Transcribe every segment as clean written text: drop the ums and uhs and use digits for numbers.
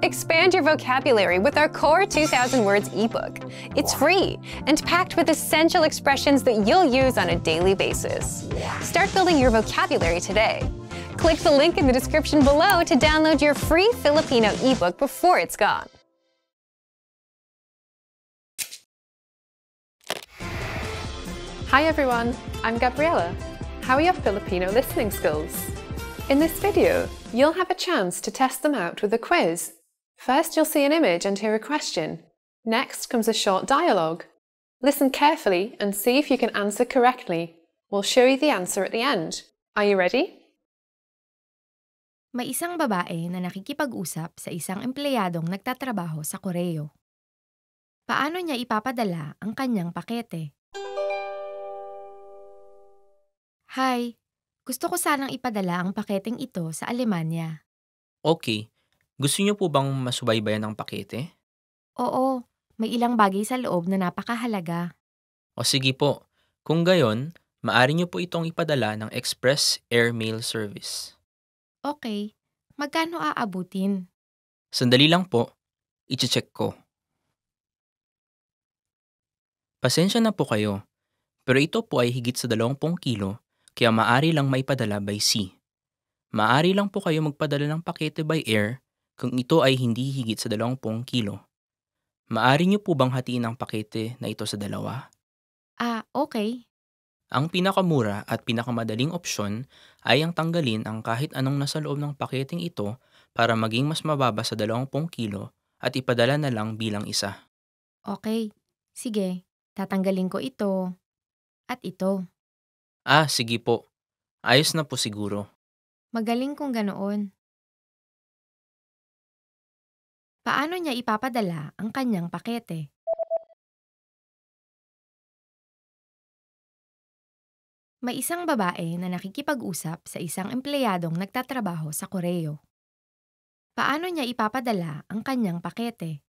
Expand your vocabulary with our Core 2000 Words ebook. It's free and packed with essential expressions that you'll use on a daily basis. Start building your vocabulary today. Click the link in the description below to download your free Filipino ebook before it's gone. Hi everyone, I'm Gabriella. How are your Filipino listening skills? In this video, you'll have a chance to test them out with a quiz. First, you'll see an image and hear a question. Next comes a short dialogue. Listen carefully and see if you can answer correctly. We'll show you the answer at the end. Are you ready? May isang babae na nakikipag-usap sa isang empleyadong nagtatrabaho sa Koreo. Paano niya ipapadala ang kanyang pakete? Hi, gusto ko sanang ipadala ang paketeng ito sa Alemanya. Okay. Gusto niyo po bang masubaybayan ng pakete? Oo, may ilang bagay sa loob na napakahalaga. O sige po. Kung gayon, maaari niyo po itong ipadala ng Express Air Mail Service. Okay, magkano aabutin? Sandali lang po. I-check ko. Pasensya na po kayo. Pero ito po ay higit sa 20 kilo, kaya maaari lang maipadala by sea. Maaari lang po kayo magpadala ng pakete by air kung ito ay hindi higit sa 20 kilo. Maaari niyo po bang hatiin ang pakete na ito sa dalawa? Okay. Ang pinakamura at pinakamadaling opsyon ay ang tanggalin ang kahit anong nasa loob ng paketeng ito para maging mas mababa sa 20 kilo at ipadala na lang bilang isa. Okay, sige. Tatanggalin ko ito at ito. Sige po. Ayos na po siguro. Magaling kung ganoon. Paano niya ipapadala ang kanyang pakete? May isang babae na nakikipag-usap sa isang empleyadong nagtatrabaho sa Koreo. Paano niya ipapadala ang kanyang pakete?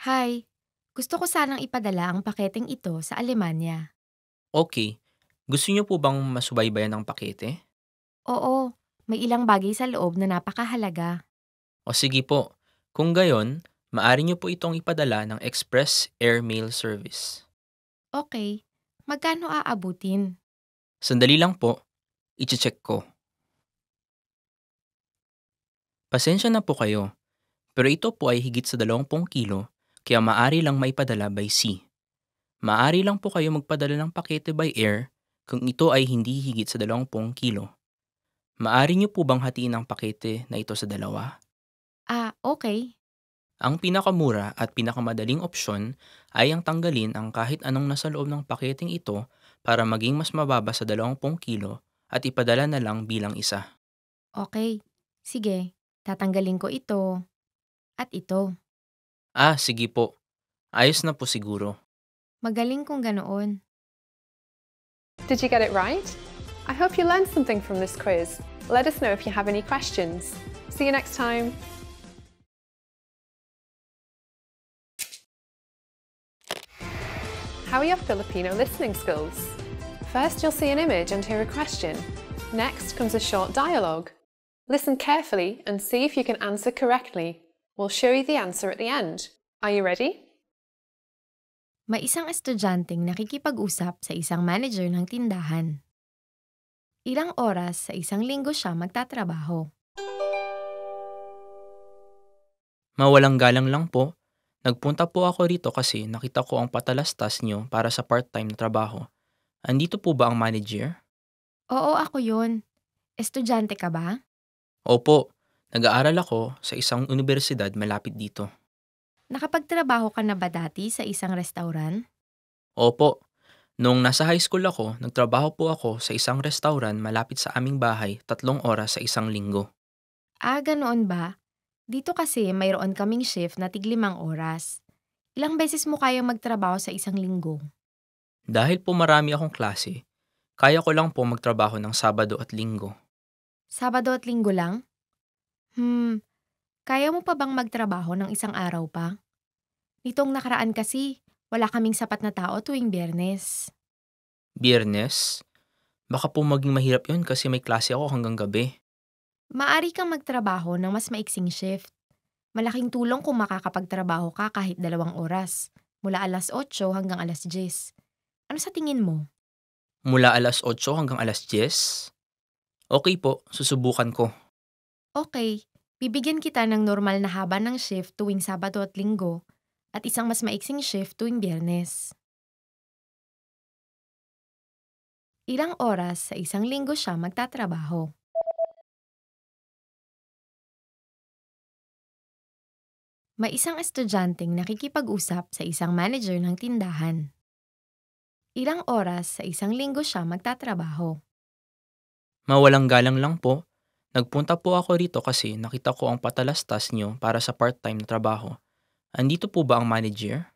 Hi, gusto ko sanang ipadala ang paketeng ito sa Alemanya. Okay. Gusto niyo po bang masubaybayan ng pakete? Oo, may ilang bagay sa loob na napakahalaga. O sige po. Kung gayon, maaari niyo po itong ipadala ng Express Air Mail Service. Okay, magkano aabutin? Sandali lang po. I-check ko. Pasensya na po kayo. Pero ito po ay higit sa 20 kilo, kaya maaari lang maipadala by sea. Maaari lang po kayo magpadala ng pakete by air kung ito ay hindi higit sa 20 kilo. Maaari niyo po bang hatiin ang pakete na ito sa dalawa? Okay. Ang pinakamura at pinakamadaling opsyon ay ang tanggalin ang kahit anong nasa loob ng paketeng ito para maging mas mababa sa 20 kilo at ipadala na lang bilang isa. Okay, sige. Tatanggalin ko ito at ito. Sige po. Ayos na po siguro. Magaling kung ganoon. Did you get it right? I hope you learned something from this quiz. Let us know if you have any questions. See you next time. How are your Filipino listening skills? First, you'll see an image and hear a question. Next comes a short dialogue. Listen carefully and see if you can answer correctly. We'll show you the answer at the end. Are you ready? May isang estudyanteng nakikipag-usap sa isang manager ng tindahan. Ilang oras sa isang linggo siya magtatrabaho? Mawalang galang lang po. Nagpunta po ako rito kasi nakita ko ang patalastas niyo para sa part-time na trabaho. Andito po ba ang manager? Oo, ako yun. Estudyante ka ba? Opo, nag-aaral ako sa isang universidad malapit dito. Nakapagtrabaho ka na ba dati sa isang restaurant? Opo, nung nasa high school ako, nagtrabaho po ako sa isang restaurant malapit sa aming bahay 3 oras sa isang linggo. Ganoon ba? Dito kasi mayroon kaming shift na tig-5 oras. Ilang beses mo kayang magtrabaho sa isang linggo? Dahil po marami akong klase, kaya ko lang po magtrabaho ng Sabado at Linggo. Sabado at Linggo lang? Kaya mo pa bang magtrabaho ng isang araw pa? Nitong nakaraan kasi, wala kaming sapat na tao tuwing Biyernes. Biyernes? Baka po maging mahirap yun kasi may klase ako hanggang gabi. Maari kang magtrabaho ng mas maiksing shift. Malaking tulong kung makakapagtrabaho ka kahit 2 oras, mula alas 8 hanggang alas 10. Ano sa tingin mo? Mula alas 8 hanggang alas 10? Okay po, susubukan ko. Okay, bibigyan kita ng normal na haba ng shift tuwing Sabado at Linggo at isang mas maiksing shift tuwing Biyernes. Ilang oras sa isang linggo siya magtatrabaho? May isang estudyanteng nakikipag-usap sa isang manager ng tindahan. Ilang oras sa isang linggo siya magtatrabaho? Mawalang galang lang po. Nagpunta po ako rito kasi nakita ko ang patalastas nyo para sa part-time na trabaho. Andito po ba ang manager?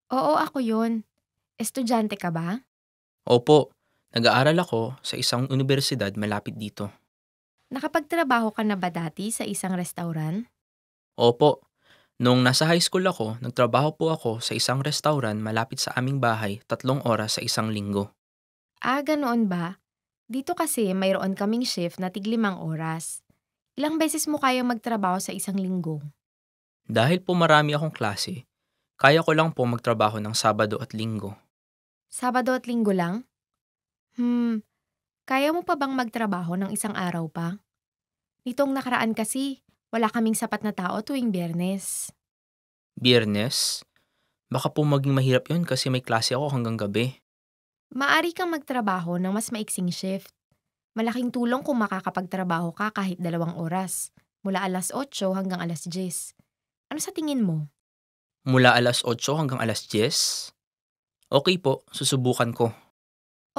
Oo, ako yun. Estudyante ka ba? Opo, nag-aaral ako sa isang universidad malapit dito. Nakapagtrabaho ka na ba dati sa isang restaurant? Opo, nung nasa high school ako, nagtrabaho po ako sa isang restaurant malapit sa aming bahay 3 oras sa isang linggo. Ganoon ba? Dito kasi mayroon kaming shift na tig 5 oras. Ilang beses mo kayang magtrabaho sa isang linggo? Dahil po marami akong klase, kaya ko lang po magtrabaho ng Sabado at Linggo. Sabado at Linggo lang? Kaya mo pa bang magtrabaho ng isang araw pa? Nitong nakaraan kasi, wala kaming sapat na tao tuwing Biyernes. Biyernes? Baka po maging mahirap yun kasi may klase ako hanggang gabi. Maari kang magtrabaho ng mas maiksing shift. Malaking tulong kung makakapagtrabaho ka kahit 2 oras, mula alas 8 hanggang alas 10. Ano sa tingin mo? Mula alas 8 hanggang alas 10? Okay po, susubukan ko.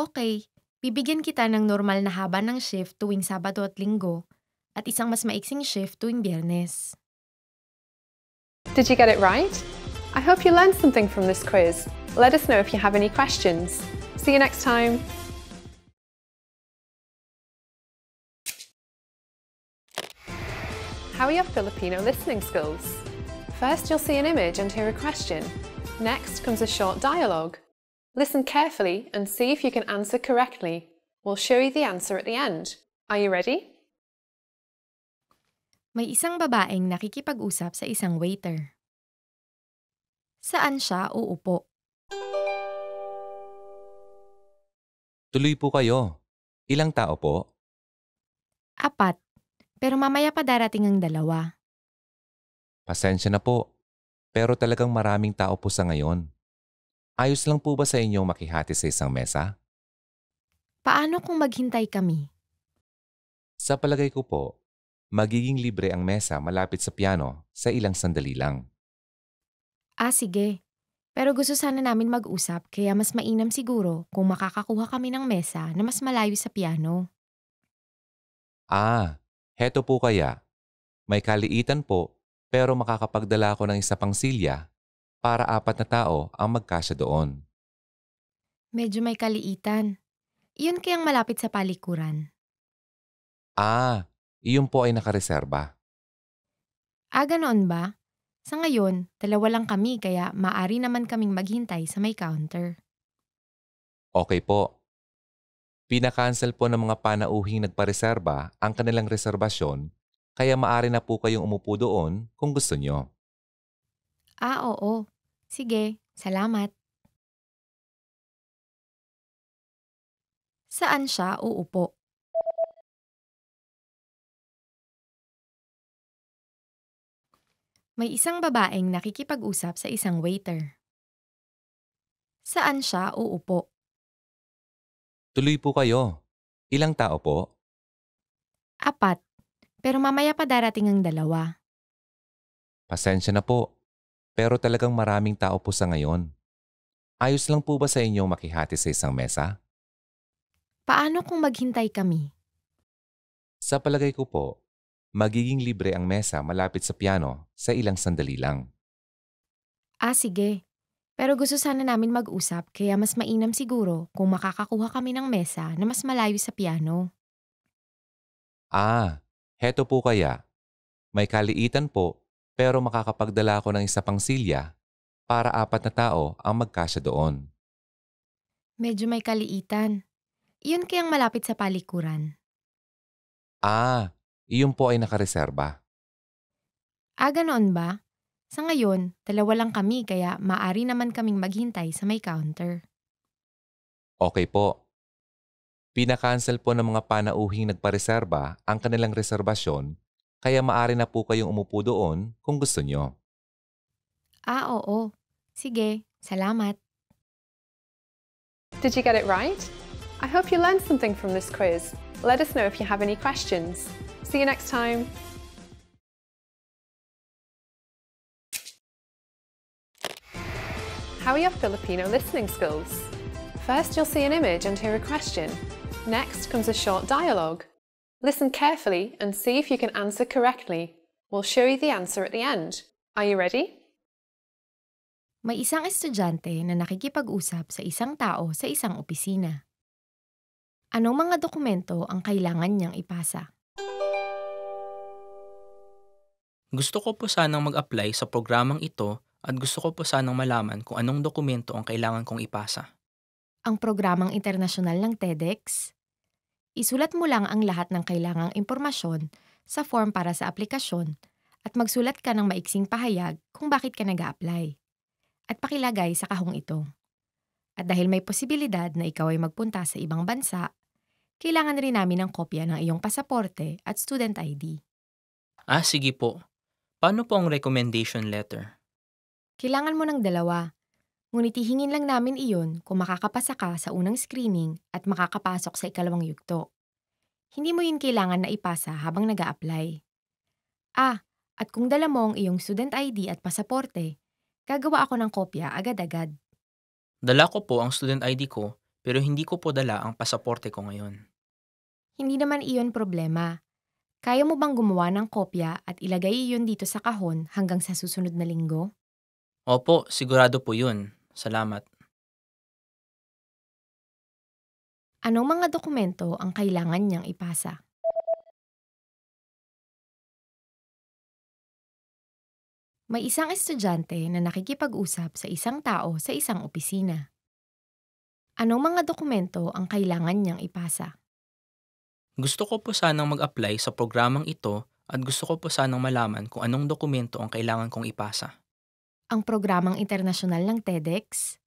Okay, bibigyan kita ng normal na haba ng shift tuwing Sabado at Linggo at isang mas maiksing shift tuwing Biyernes. Did you get it right? I hope you learned something from this quiz. Let us know if you have any questions. See you next time. How are your Filipino listening skills? First, you'll see an image and hear a question. Next comes a short dialogue. Listen carefully and see if you can answer correctly. We'll show you the answer at the end. Are you ready? May isang babaeng nakikipag-usap sa isang waiter. Saan siya uupo? Tuloy po kayo. Ilang tao po? 4, pero mamaya pa darating ang 2. Pasensya na po. Pero talagang maraming tao po sa ngayon. Ayos lang po ba sa inyong makihati sa isang mesa? Paano kung maghintay kami? Sa palagay ko po, magiging libre ang mesa malapit sa piano sa ilang sandali lang. Sige. Pero gusto sana namin mag-usap kaya mas mainam siguro kung makakakuha kami ng mesa na mas malayo sa piano. Heto po kaya. May kaliitan po pero makakapagdala ako ng isa pang silya para 4 na tao ang magkasya doon. Medyo may kaliitan. Iyon kayang malapit sa palikuran. Iyon po ay nakareserba. Ganoon ba? Sa ngayon, 2 lang kami kaya maaari naman kaming maghintay sa may counter. Okay po. Pinakancel po ng mga panauhing nagpareserba ang kanilang reserbasyon kaya maaari na po kayong umupo doon kung gusto nyo. Oo. Sige, salamat. Saan siya uupo? May isang babaeng nakikipag-usap sa isang waiter. Saan siya uupo? Tuloy po kayo. Ilang tao po? 4, pero mamaya pa darating ang 2. Pasensya na po. Pero talagang maraming tao po sa ngayon. Ayos lang po ba sa inyong makihati sa isang mesa? Paano kung maghintay kami? Sa palagay ko po, magiging libre ang mesa malapit sa piano sa ilang sandali lang. Sige. Pero gusto sana namin mag-usap kaya mas mainam siguro kung makakakuha kami ng mesa na mas malayo sa piano. Heto po kaya. May kaliitan po pero makakapagdala ako ng isa pang silya para 4 na tao ang magkasya doon. Medyo may kaliitan. Iyon kayang malapit sa palikuran. Iyon po ay nakareserba. Ganoon ba? Sa ngayon, dalawa lang kami kaya maaari naman kaming maghintay sa may counter. Okay po. Pinakancel po ng mga panauhing nagpareserba ang kanilang reserbasyon, kaya maaari na po kayong umupo doon kung gusto nyo. Oo. Sige, salamat. Did you get it right? I hope you learned something from this quiz. Let us know if you have any questions. See you next time. How are your Filipino listening skills? First, you'll see an image and hear a question. Next comes a short dialogue. Listen carefully and see if you can answer correctly. We'll show you the answer at the end. Are you ready? May isang estudyante na nakikipag-usap sa isang tao sa isang opisina. Anong mga dokumento ang kailangan niyang ipasa? Gusto ko po sanang mag-apply sa programang ito at gusto ko po sanang malaman kung anong dokumento ang kailangan kong ipasa. Ang programang internasyonal ng TEDx? Isulat mo lang ang lahat ng kailangang impormasyon sa form para sa aplikasyon at magsulat ka ng maiksing pahayag kung bakit ka nag-a-apply. At pakilagay sa kahong ito. At dahil may posibilidad na ikaw ay magpunta sa ibang bansa, kailangan rin namin ng kopya ng iyong pasaporte at student ID. Sige po. Paano po ang recommendation letter? Kailangan mo ng 2, ngunit hihingin lang namin iyon kung makakapasa ka sa unang screening at makakapasok sa 2nd yugto. Hindi mo yun kailangan na ipasa habang nag-a-apply. At kung dala mo ang iyong student ID at pasaporte, gagawa ako ng kopya agad-agad. Dala ko po ang student ID ko pero hindi ko po dala ang pasaporte ko ngayon. Hindi naman iyon problema. Kaya mo bang gumawa ng kopya at ilagay iyon dito sa kahon hanggang sa susunod na linggo? Opo, sigurado po yun. Salamat. Anong mga dokumento ang kailangan niyang ipasa? May isang estudyante na nakikipag-usap sa isang tao sa isang opisina. Anong mga dokumento ang kailangan niyang ipasa? Gusto ko po sanang mag-apply sa programang ito at gusto ko po sanang malaman kung anong dokumento ang kailangan kong ipasa. Ang programang internasyonal ng TEDx?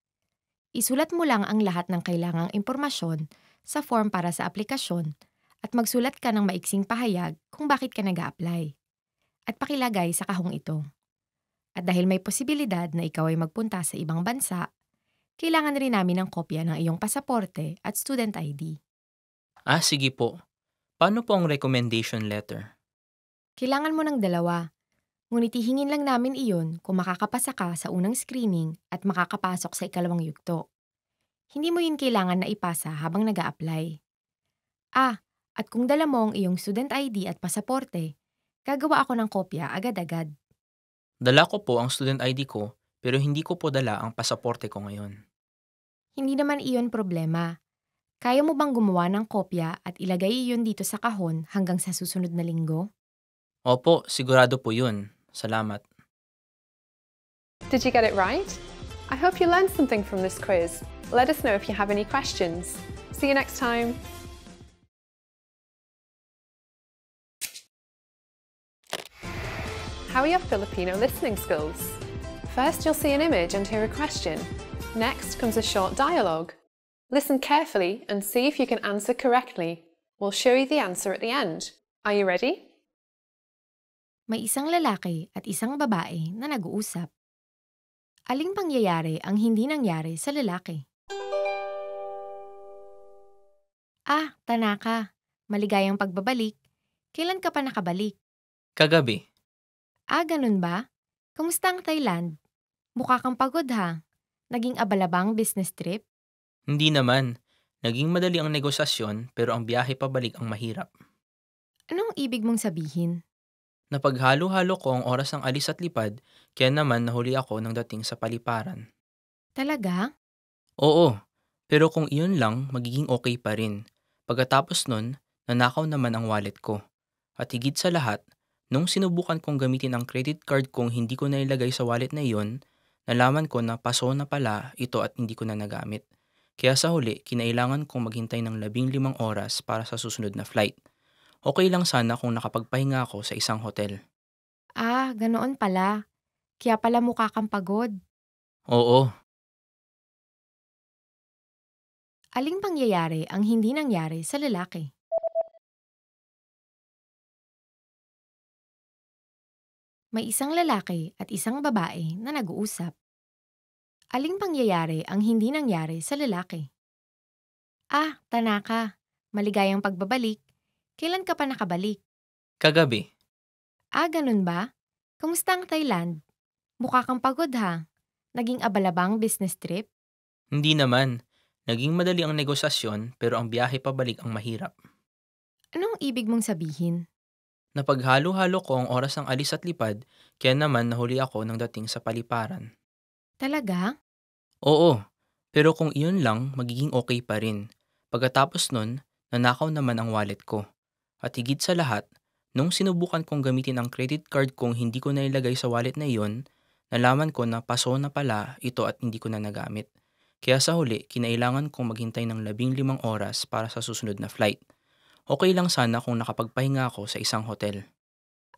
Isulat mo lang ang lahat ng kailangang impormasyon sa form para sa aplikasyon at magsulat ka ng maiksing pahayag kung bakit ka nag-a-apply. At pakilagay sa kahong ito. At dahil may posibilidad na ikaw ay magpunta sa ibang bansa, kailangan rin namin ng kopya ng iyong pasaporte at student ID. Sige po. Paano po ang recommendation letter? Kailangan mo ng 2, ngunit hihingin lang namin iyon kung makakapasa ka sa unang screening at makakapasok sa 2nd yugto. Hindi mo yun kailangan na ipasa habang nag-a-apply. At kung dala mo ang iyong student ID at pasaporte, gagawa ako ng kopya agad-agad. Dala ko po ang student ID ko pero hindi ko po dala ang pasaporte ko ngayon. Hindi naman iyon problema. Kaya mo bang gumawa ng kopya at ilagay iyon dito sa kahon hanggang sa susunod na linggo? Opo, sigurado po yun. Salamat. Did you get it right? I hope you learned something from this quiz. Let us know if you have any questions. See you next time. How are your Filipino listening skills? First, you'll see an image and hear a question. Next comes a short dialogue. Listen carefully and see if you can answer correctly. We'll show you the answer at the end. Are you ready? May isang lalaki at isang babae na nag-uusap. Aling pangyayari ang hindi nangyari sa lalaki? Tanaka. Maligayang pagbabalik. Kailan ka pa nakabalik? Kagabi. Ganun ba? Kamusta ang Thailand? Mukha kang pagod ha. Naging abala ba ang business trip? Hindi naman. Naging madali ang negosasyon pero ang biyahe pabalik ang mahirap. Anong ibig mong sabihin? Napaghalo-halo ko ang oras ng alis at lipad kaya naman nahuli ako nang dating sa paliparan. Talaga? Oo, pero kung iyon lang magiging okay pa rin. Pagkatapos nun, nanakaw naman ang wallet ko. At higit sa lahat, nung sinubukan kong gamitin ang credit card kong hindi ko nailagay sa wallet na iyon, nalaman ko na paso na pala ito at hindi ko na nagamit. Kaya sa huli, kinailangan kong maghintay ng 15 oras para sa susunod na flight. Okay lang sana kung nakapagpahinga ako sa isang hotel. Ah, ganoon pala. Kaya pala mukha kang pagod. Oo, Aling pangyayari ang hindi nangyari sa lalaki? May isang lalaki at isang babae na nag-uusap. Aling pangyayari ang hindi nangyari sa lalaki? Ah, Tanaka. Maligayang pagbabalik. Kailan ka pa nakabalik? kagabi. Ah, ganun ba? Kamusta ang Thailand? Mukha kang pagod ha. Naging abala ba ang business trip? Hindi naman. Naging madali ang negosasyon pero ang biyahe pabalik ang mahirap. Anong ibig mong sabihin? Napaghalo-halo ko ang oras ng alis at lipad, kaya naman nahuli ako nang dating sa paliparan. Talaga? Oo, pero kung iyon lang, magiging okay pa rin. Pagkatapos nun, nanakaw naman ang wallet ko. At higit sa lahat, nung sinubukan kong gamitin ang credit card kong hindi ko na ilagay sa wallet na iyon, nalaman ko na paso na pala ito at hindi ko na nagamit. Kaya sa huli, kinailangan kong maghintay ng 15 oras para sa susunod na flight. Okay lang sana kung nakapagpahinga ako sa isang hotel.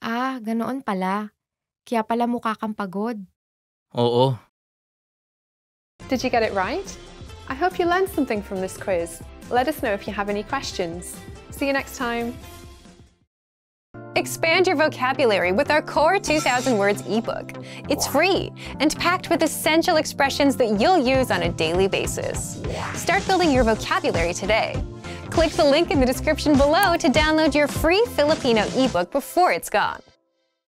Ah, ganoon pala. Kaya pala mukha kang pagod. Oo, Did you get it right? I hope you learned something from this quiz. Let us know if you have any questions. See you next time. Expand your vocabulary with our Core 2000 Words ebook. It's free and packed with essential expressions that you'll use on a daily basis. Start building your vocabulary today. Click the link in the description below to download your free Filipino ebook before it's gone.